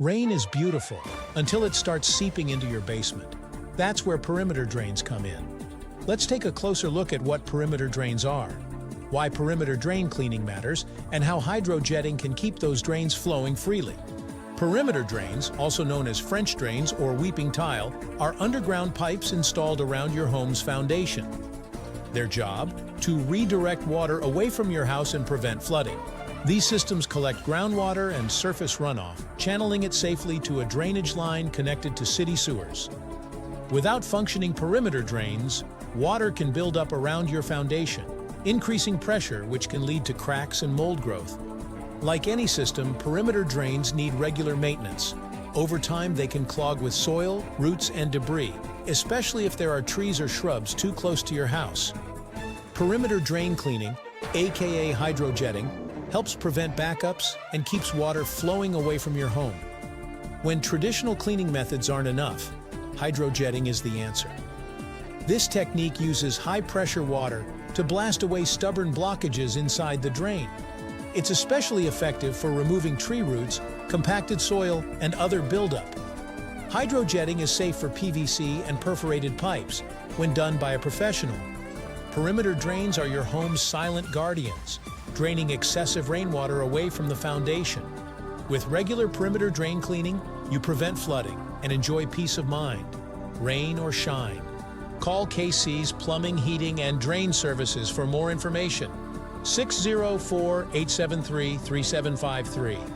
Rain is beautiful until it starts seeping into your basement. That's where perimeter drains come in. Let's take a closer look at what perimeter drains are, why perimeter drain cleaning matters, and how hydrojetting can keep those drains flowing freely. Perimeter drains, also known as French drains or weeping tile, are underground pipes installed around your home's foundation. Their job? To redirect water away from your house and prevent flooding. These systems collect groundwater and surface runoff, channeling it safely to a drainage line connected to city sewers. Without functioning perimeter drains, water can build up around your foundation, increasing pressure which can lead to cracks and mold growth. Like any system, perimeter drains need regular maintenance. Over time, they can clog with soil, roots, and debris, especially if there are trees or shrubs too close to your house. Perimeter drain cleaning, aka hydrojetting, helps prevent backups and keeps water flowing away from your home. When traditional cleaning methods aren't enough, hydrojetting is the answer. This technique uses high-pressure water to blast away stubborn blockages inside the drain. It's especially effective for removing tree roots, compacted soil, and other buildup. Hydrojetting is safe for PVC and perforated pipes when done by a professional. Perimeter drains are your home's silent guardians, draining excessive rainwater away from the foundation. With regular perimeter drain cleaning, you prevent flooding and enjoy peace of mind, rain or shine. Call KC's Plumbing, Heating, and Drain Services for more information. 604-873-3753.